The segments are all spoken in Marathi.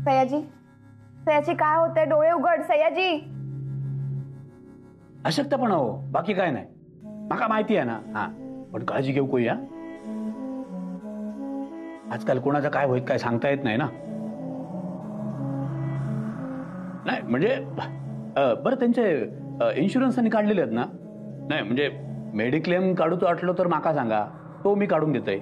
सयाजी, सयाजी काय होतंय? डोळे उघड सयाजी. अशक्तपणा हो, बाकी काय नाही. माका माहिती आहे ना. हा, पण काळजी घेऊ कोई. या आजकाल कोणाचं काय होईल काय सांगता येत नाही ना. नाही म्हणजे बरं, त्यांचे इन्शुरन्स काढलेले आहेत ना? नाही म्हणजे मेडिक्लेम काढूचो वाटलो तर माका सांगा, तो मी काढून देतोय.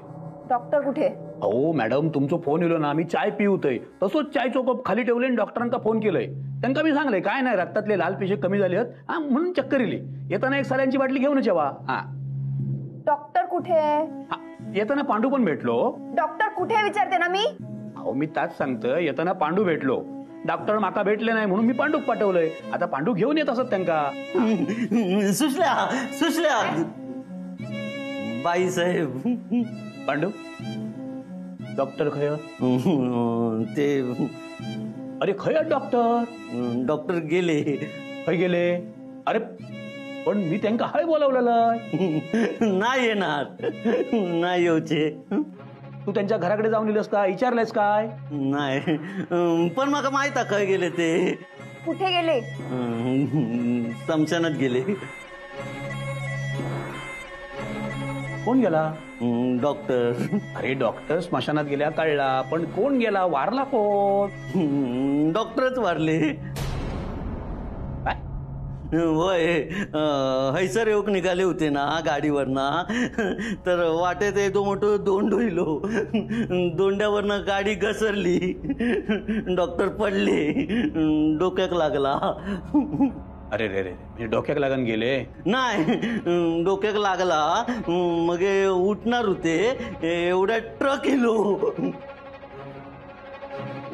डॉक्टर कुठे? हो मॅडम, तुमचा फोन येलो ना, मी चाय पिवतोय तसोच चायचो कप खाली ठेवले आणि डॉक्टरांका फोन केलंय. त्यांना मी सांगलंय काय नाही, रक्तातले लाल पिशे कमी झाले आहेत हा, म्हणून चक्कर इली. येताना एक साल्यांची बाटली घेऊनच येवा. हा. डॉक्टर कुठे? येताना पांडू पण भेटलो. डॉक्टर कुठे विचारते ना मी. अहो मी ताच सांगतोय, येताना पांडू भेटलो. डॉक्टर माका भेटले नाही म्हणून मी पांडूक पाठवलंय. आता पांडू घेऊन येत असत त्यांका. सुशल्या सुशल्या बाई साहेब. पांडू, डॉक्टर खय? ते अरे खय डॉक्टर? डॉक्टर गेले. खय गेले? अरे पण मी त्यांना हाय बोलावलेलं. नाही येणार, नाही येऊचे. तू त्यांच्या घराकडे जाऊन दिलंस का? विचारलंस काय? नाही, पण मला माहित आहे काय गेले ते. कुठे गेले? स्मशानात गेले. कोण गेला? डॉक्टर. अरे डॉक्टर स्मशानात गेल्या कळला, पण कोण गेला? वारला कोण? डॉक्टरच वारले. होय, हैसर येऊक निघाले होते ना गाडीवरना, तर वाटेत येतो मोठं दोंड होईलो. दोंड्यावरनं गाडी घसरली, डॉक्टर पडले, डोक्याक लागला. अरे रे रे, डोक्याक लागून गेले? नाही, डोक्याक लागला. मग उठणार होते, एवढ्या ट्रक येलो,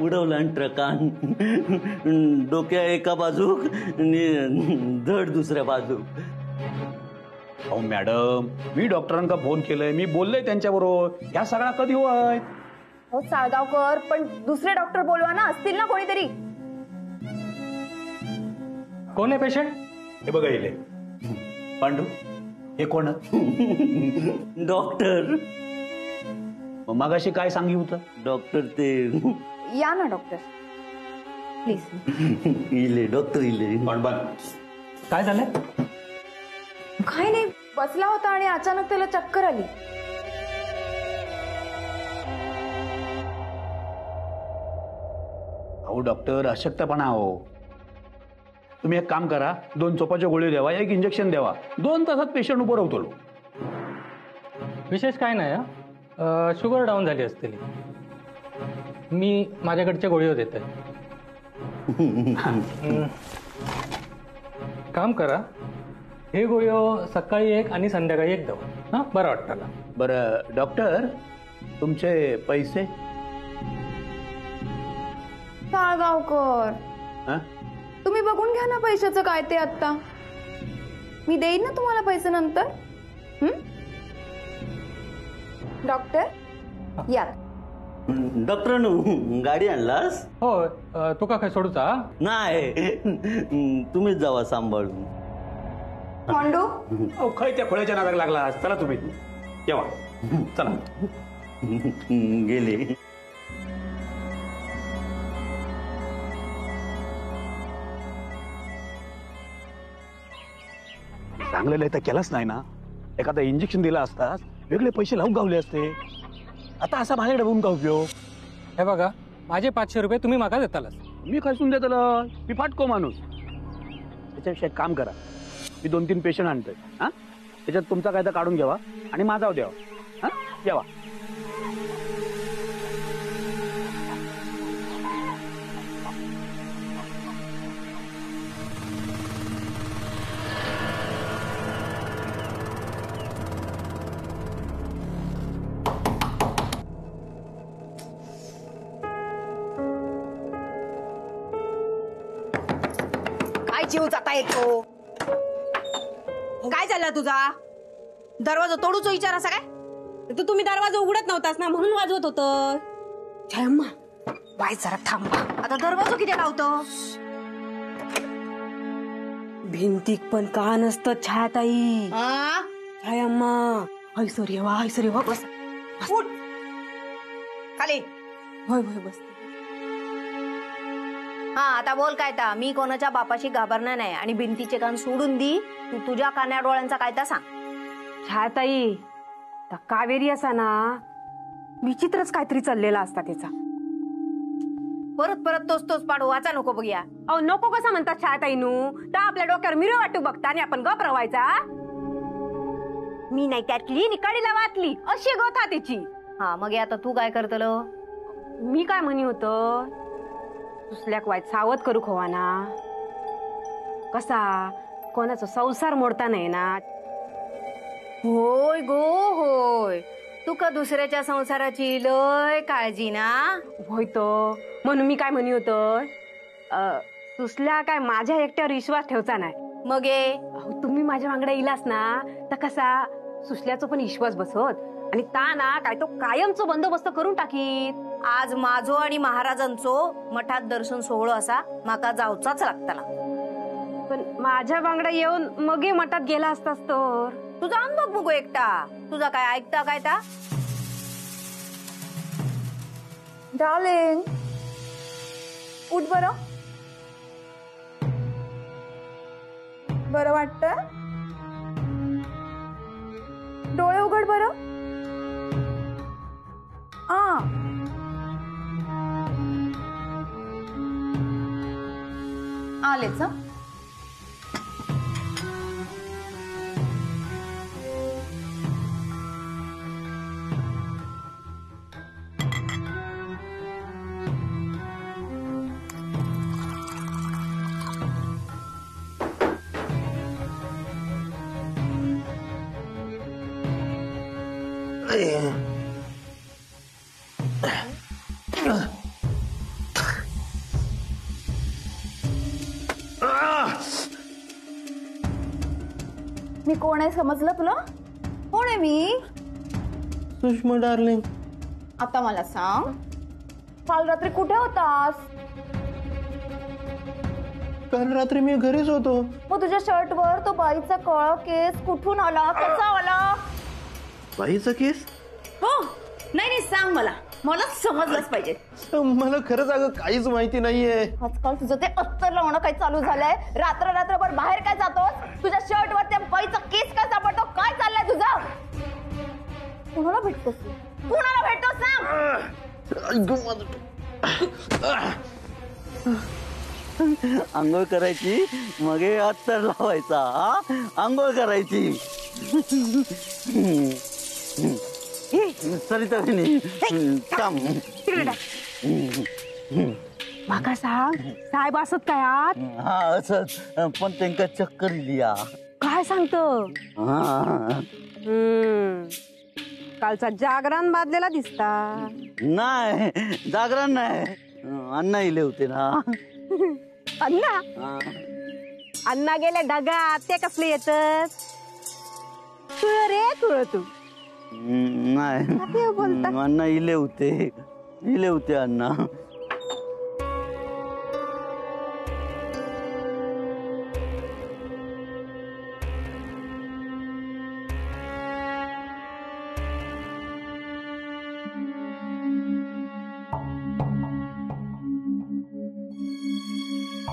उडवला आणि ट्रकान. डोक्या एका बाजूक आणि धड दुसऱ्या बाजूक. अहो मॅडम, मी डॉक्टरांका फोन केलंय, मी बोललोय त्यांच्याबरोबर. ह्या सगळा कधी होय? हो साळगावकर, पण दुसरे डॉक्टर बोलवा ना, असतील ना कोणीतरी. कोण आहे पेशंट? हे बघा इले. पांडू, हे कोण? डॉक्टर. मगाशी काय सांगी होतं? डॉक्टर ते या ना डॉक्टर प्लीज. इले डॉक्टर इले. काय झालंय? काय नाही, बसला होता आणि अचानक त्याला चक्कर आली. अहो डॉक्टर, अशक्तपणा हो. तुम्ही एक काम करा, 2 चोपाच्या गोळी द्यावा, 1 इंजेक्शन द्यावा. 2 तासात पेशंट उभं राहतो. विशेष काय नाही, शुगर डाऊन झाली असतील. मी माझ्याकडच्या गोळीवर देतोय. काम करा, हे गोळी सकाळी 1 आणि संध्याकाळी 1 द्यावा. हा, बरं वाटतं. बरं डॉक्टर, तुमचे पैसे? साळगावकर, तुम्ही बघून घ्या ना पैशाचं काय ते. आता मी देईन ना तुम्हाला पैसे नंतर. डॉक्टर या. डॉक्टरांनो, गाडी आणलास? हो, तुका काय सोडूचा? नाही, तुम्हीच जावा सांभाळून. पांडू, अहो खय त्या खोळ्याच्या नादाला लागला. चला तुम्ही येवा, चला. गेले. चांगलेलं तर केलंच नाही ना. एखादा इंजेक्शन दिला असतास, वेगळे पैसे लावून गावले असते. आता असा माझ्याकडे बघून का उपयोग? हे बघा, माझे 500 रुपये तुम्ही मागा देतालच. मी खसून देतला, मी फाटको माणूस. त्याच्याविषयी काम करा, मी 2-3 पेशंट आणतोय. हा, त्याच्यात तुमचा कायदा काढून घ्यावा आणि माझा द्यावा. हा, जेवा. जीव जाता येतो. काय झालं तुझा? दरवाजा तोडूच विचार असा काय? तू तुम्ही दरवाजा उघडत नव्हतास ना, म्हणून वाजवत होतं. जयम्मा, बाय जरा थांबा. आता दरवाजा किती लावतो? भिंतीक पण का नसतं छायाताई. जयम्मा, हैसरी वा हैसरी वा. बस उठ खाली. होय होय बस. हा आता बोल काय ता. मी कोणाच्या बापाशी घाबरणार नाही आणि भिंतीचे कान सोडून दी. तू तुझ्या कान्या डोळ्यांचा काय ता सांग. छाताई त्या कावेरी असा ना विचित्रच काहीतरी चाललेला असता तिचा. परत परत तोच पाडू वाचा नको बघूया. अहो नको कसं म्हणतात छाताई नू. तर आपल्या डोक्यावर मिरव वाटू बघता आणि आपण गप रवायचा. मी नाही त्यातली निकाडीला वाचली अशी गोथा तिची. हा मग आता तू काय करतलो. मी काय म्हणी होत दुसल्याक वाईट सावध करू खोवाना. कसा कोणाचा संसार मोडता नाही ना. होय गो होय. तुका दुसऱ्याच्या संसाराची लय काळजी ना. होय तो म्हणून मी काय म्हणी होत दुसल्या काय माझ्या एकट्यावर विश्वास ठेवचा नाही. मग अहो, तुम्ही माझ्या मागडे इलास ना तर कसा सुसल्याचा पण विश्वास बसत आणि ता ना काय तो कायमचो बंदोबस्त करून टाकीत. आज माझो आणि महाराजांचो मठात दर्शन सोहळो असा माका जाऊचाच लागतला. पण माझ्या बांगडा येऊन मगे मठात गेला असतास तर. तुझा अनुभव बघू एकटा. तुझा काय ऐकता काय ता. डार्लिंग उठ बरं. बरं वाटतंय. डोळे उघड बरं. आलेच. मी कोण आहे समजलं तुला. कोण आहे मी. सुषमा डार्लिंग. आता मला सांग काल रात्री कुठे होतास. काल रात्री मी घरीच होतो. मग तुझ्या शर्टवर तो बाईचा काळा केस कुठून आला. कसा आला. बाईचा केस. हो नाही सांग मला. मला समजलंच पाहिजे. मला खरंच अगं काहीच माहिती नाहीये. आजकाल तुझं ते अत्तर लावणं काय चालू झालंय. रात्रभर बाहेर काय जातोस. तुझ्या शर्टवर त्या बाईचा केस काय सापडतो. काय चाललंय तुझं. कुणाला भेटतोस. कुणाला भेटतोस सांग. आंघोळ करायची मग अत्तर लावायचा. आंघोळ करायची. सरिता काम. माका सांग साहेब असत काय आत. हा असंच पण त्यांका चक्कर लिया. काय सांगतो. कालचा जागरण बांधलेला दिसता. नाही जागरण नाही. अण्णा इले होते ना. अण्णा अण्णा गेले ढगात ते कसले येतात. तुळ रे तुळ तू. नाही अण्णा इले होते अण्णा.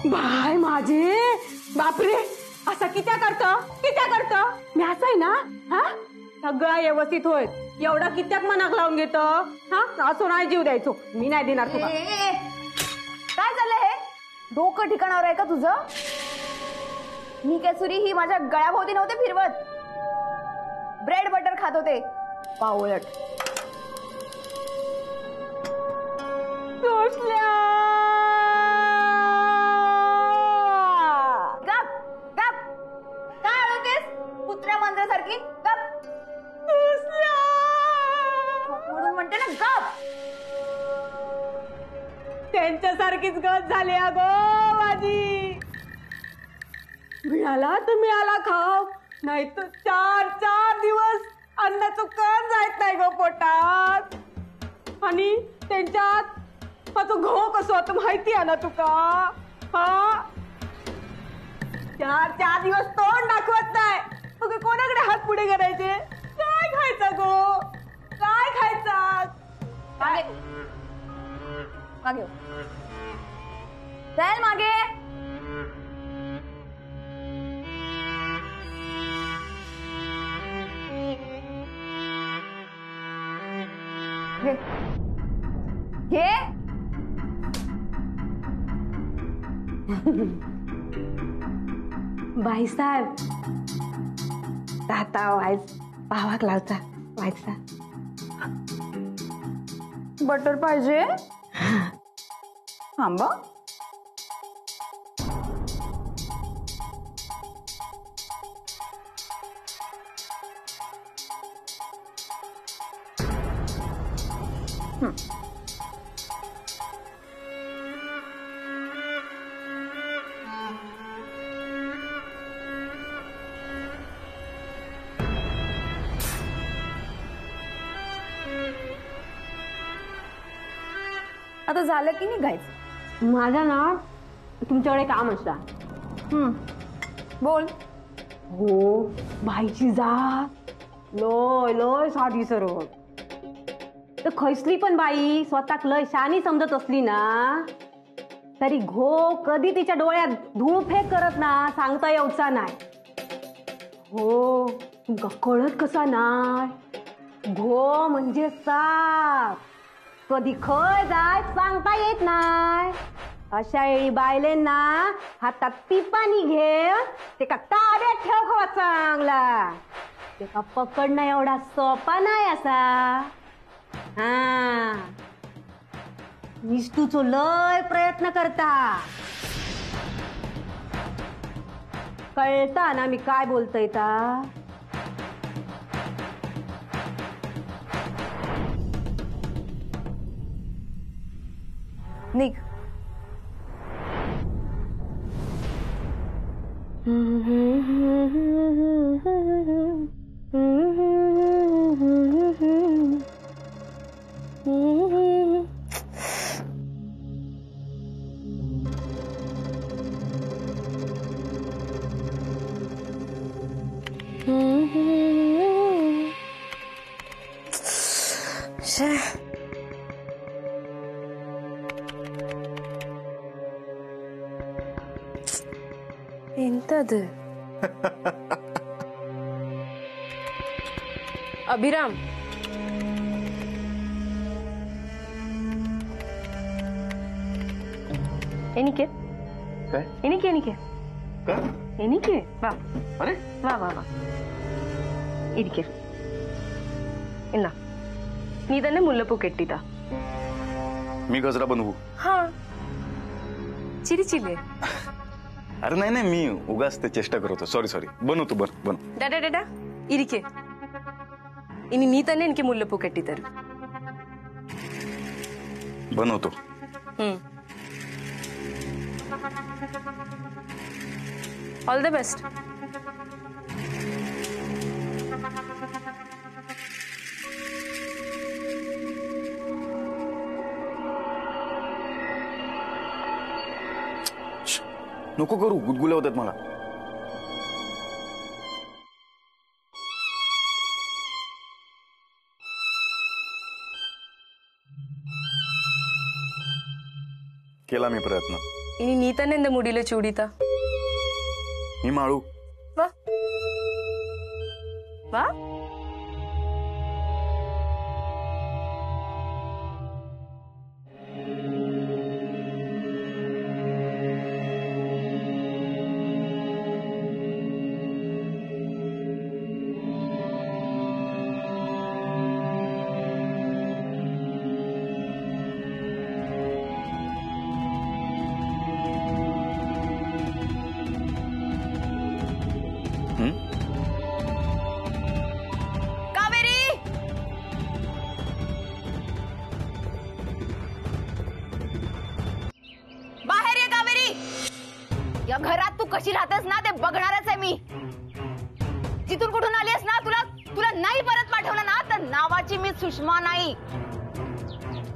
बाय माझे बापरे असा कित्या करत मी असं आहे ना. हा सगळं व्यवस्थित होय. एवढा कित्याक मनाक लावून घेतो. हा असं नाही जीव द्यायचो. मी नाही देणार तुला. काय झालं हे. डोकं ठिकाणावर आहे का तुझं. मी काय सुरी ही माझ्या गळ्याभोवती नव्हते फिरवत. ब्रेड बटर खात होते. पावलट. काय अडवतेस कुत्र्या मांजरासारखी. गप म्हणून म्हणते ना गप. त्यांच्यासारखीच गत झाली अगो माझी. मिळाला तर मिळाला खाव नाही तर 4 दिवस अन्नाचं कण जायत नाही गो पोटात. आणि त्यांच्यात माझं घो कसं होतं माहिती आहे ना तुका. हा 4 दिवस तोंड दाखवत नाही. मग कोणाकडे हात पुढे करायचे. काय खायचं गो. काय खायचं. जाईल घे घे. बाईसाहेब दाता व्हायच भावाक लावता व्हायचा. बटर पाहिजे. थांबा. आता झालं की निघायचं. माझा ना तुमच्याकडे काम असता. बोल. हो बाईची जात लय लय साधी सरळ. तर खैसली पण बाई स्वतःक लय शानी समजत असली ना तरी घो कधी तिच्या डोळ्यात धूळ फेक करत ना सांगता येऊचा नाही. हो तुमका कळत कसा नाय. घो म्हणजे साप. कधी खय जाय सांगता येत नाय. अशा वेळी बायलेंना हातात पिपाणी घेऊन ते का ताब्यात ठेव खवा चांगला. ते का पकडणं एवढा सोपा नाही असा. हा निष्ठूचो लय प्रयत्न करता. कळता ना मी काय बोलतोय ता. निघ. ಎಂತದು ಅಭಿರಾಮ್ ಎನಿಕೆ काय ಎನಿಕೆ ಎನಿಕೆ का ಎನಿಕೆ ವಾ अरे ವಾ ವಾ ವಾ ಇರಿಕೆ ಇಲ್ಲ ನೀದನ್ನೇ ಮುಲ್ಲಪೂ ಕೆಟ್ಟಿದ್ದ मी गजरा बनवू ಹಾ ಚಿರಿಚಿಲೆ अरे नाही नाही मी उगाच ते चेष्टा करत होतो सॉरी सॉरी बनवतो बन ಡಾಡಾ ಡಾಡಾ ಇರಿಕೆ ಇನ್ನು ನೀತನ್ನೇ ಎನಿಕೆ ಮುಲ್ಲಪೂ ಕೆಟ್ಟಿದ್ದರು बनवतो ऑल द बेस्ट नको करू गुदगुल्या होतात मला केला मी प्रयत्न ಇನ್ನು ನೀತನ್ನೆಂದ ಮುಡಿಲೆ ಚೂಡಿತಾ मी माळू ವಾ ವಾ कावेरी बाहेर ये. कावेरी या घरात तू कशी राहतेस ना ते बघणारच आहे मी. जिथून कुठून आलीस ना तुला नाही परत पाठवलं ना तर नावाची मी सुषमा नाही.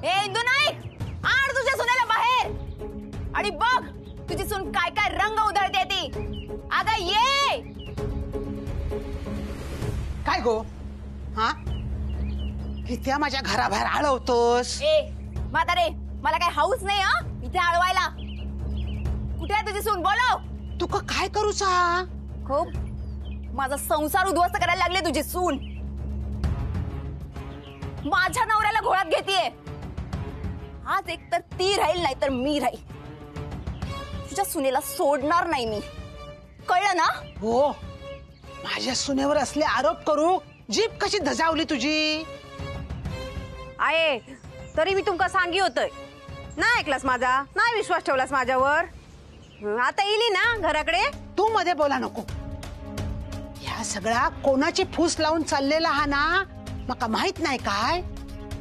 ए इंदू नाईक आण तुझ्या सुनेला बाहेर आणि बघ तुझी सून काय काय रंग उधळते ती. अगं ये. काय गो हा किती माझ्या घराबाहेर आळवतोस. ए म्हातारे मला काय हाऊस नाही हा इथे आळवायला. कुठे आहे तुझी सून बोलव. तू का काय करू सा. खूप माझा संसार उद्ध्वस्त करायला लागले तुझी सून. माझ्या नवऱ्याला घोळात घेतीये. आज एक तर ती राहील नाही तर मी राहील. तुझ्या सुनेला सोडणार नाही मी, कळलं ना? हो, माझ्या सुनेवर असले आरोप करू जीभ कशी धजावली तुझी. आहे तरी मी तुमका सांगी होतय, नाही ऐकलास माझा, नाही विश्वास ठेवलास माझ्यावर. आता येली ना घराकडे. तू मध्ये बोला नको. ह्या सगळा कोणाची फूस लावून चाललेला हा ना, मका माहित नाही काय?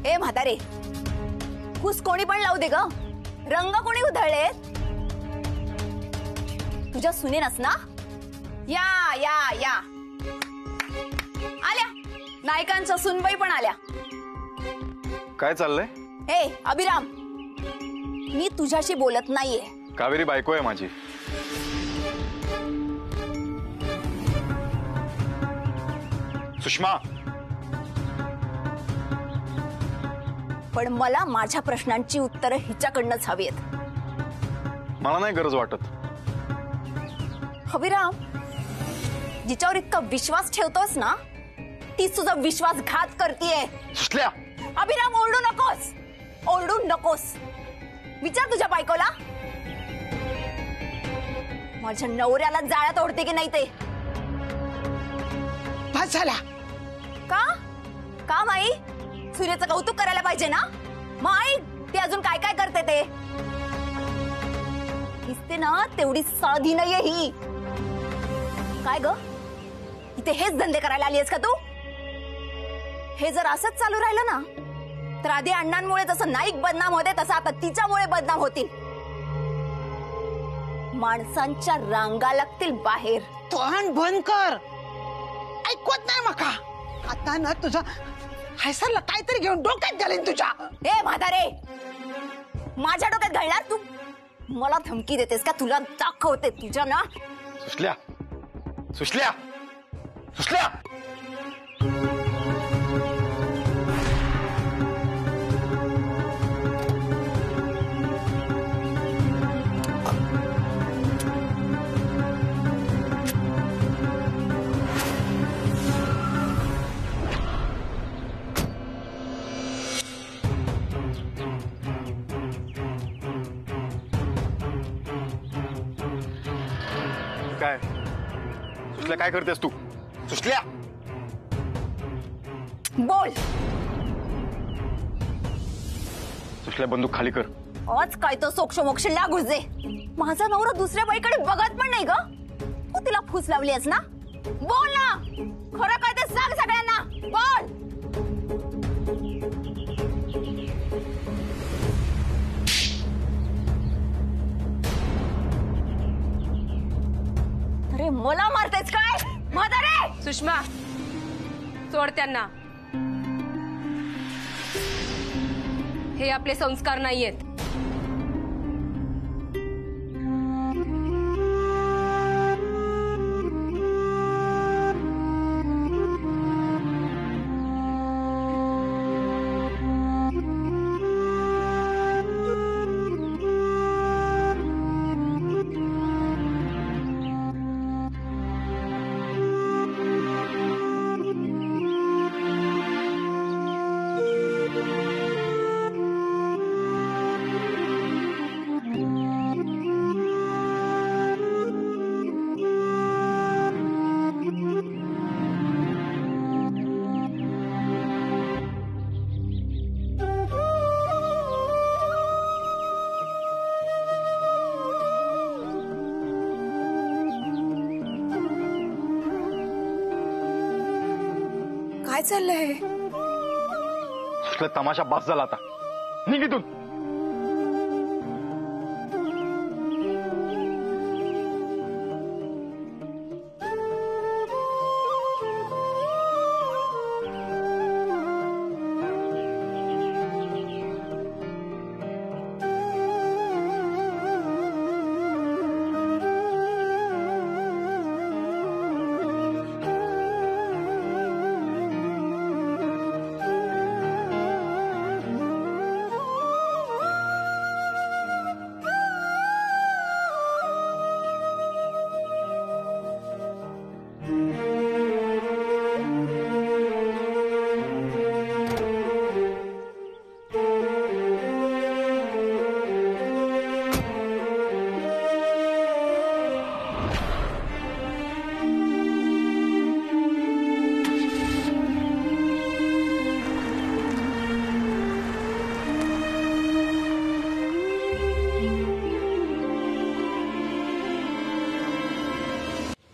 ए म्हातारे, फूस कोणी पण लावू दे ग, रंग कोणी उधळले? तुझ्या सुनेनच ना? या या या आल्या, नायकांच्या सुनबाई पण आल्या. काय चाललंय? हे अभिराम, मी तुझ्याशी बोलत नाहीये. कावेरी बायको आहे माझी. सुषमा, पण मला माझ्या प्रश्नांची उत्तरं हिच्याकडनंच हवीत. मला नाही गरज वाटत. अभिराम, जिच्यावर इतका विश्वास ठेवतोस ना, ती तुझा विश्वासघात करतीये. सुटल्या. अभिराम, ओरडू नकोस, ओरडू नकोस. विचार तुझ्या बायकोला, माझ्या नवऱ्याला जाळ्यात ओढते की नाही ते. बस झाला. का का माई? सूर्याचं कौतुक करायला पाहिजे ना. माई, ती अजून काय काय करते ते दिसते ना, तेवढी साधी नाहीये ही. काय ग, इथे हेच धंदे करायला आलीयस का तू? हे जर असंच चालू राहिलं ना, तर आधी अण्णांमुळे जसं नाईक बदनाम होते, तसं आता तिच्यामुळे बदनाम होतील. माणसांच्या रांगा लागतील बाहेर. तोंड बंद कर, ऐकवत नाही मका. आता ना तुझा हैसरला काहीतरी घेऊन डोक्यात घालीन तुझ्या. ए म्हातारे, माझ्या डोक्यात घालणार तू? मला धमकी देतेस का? तुला दाखवते तुझ्या ना. सुशल्या, सुशल्या, सुशल्या. काय सुशल्या, काय करतेस तू? सुशल्या, बोल. सुशल्या, बंदूक खाली कर. आज काय तो सोक्ष मोक्ष लागूच दे. माझा नवरा दुसऱ्या बाईकडे बघत पण नाही ग. तू तिला फूस लावलीस ना? बोल ना, खरं काय ते सांग सगळ्यांना. बोल. अरे मला मारतेस काय म्हातारे? सुषमा, सोड त्यांना. हे आपले संस्कार नाहीयेत. काय चाललंय? सुशल्या, तमाशा बास झाला आता. निघ इथून.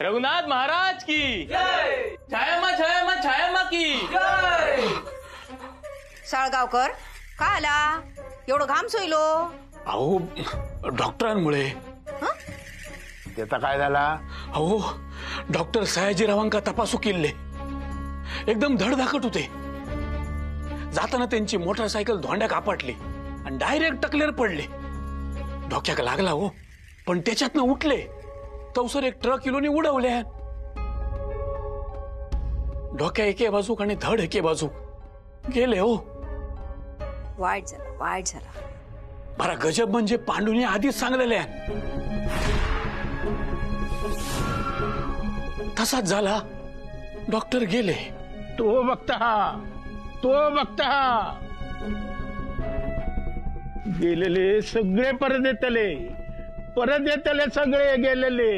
रघुनाथ महाराज की छायामा छायामा छायामा की साळगावकर का आला एवढं घाम सोयलो? अहो डॉक्टरांमुळे. त्याचा काय झाला? अहो डॉक्टर सयाजीरावांका तपासू केले, एकदम धडधाकट होते. जाताना त्यांची मोटरसायकल धोंड्याक आपटली आणि डायरेक्ट टकलेर पडले. डोक्याक लागला हो, पण त्याच्यातनं उठले तवसर एक ट्रक किलोनी उडवल्या. डोक्या एके बाजूक आणि धड एके बाजूक गेले हो. वाईट झाला. बरा गजब म्हणजे पांडूने आधीच सांगलेले. तसाच झाला. डॉक्टर गेले. तो बघता गेलेले सगळे परत येतले सगळे गेलेले.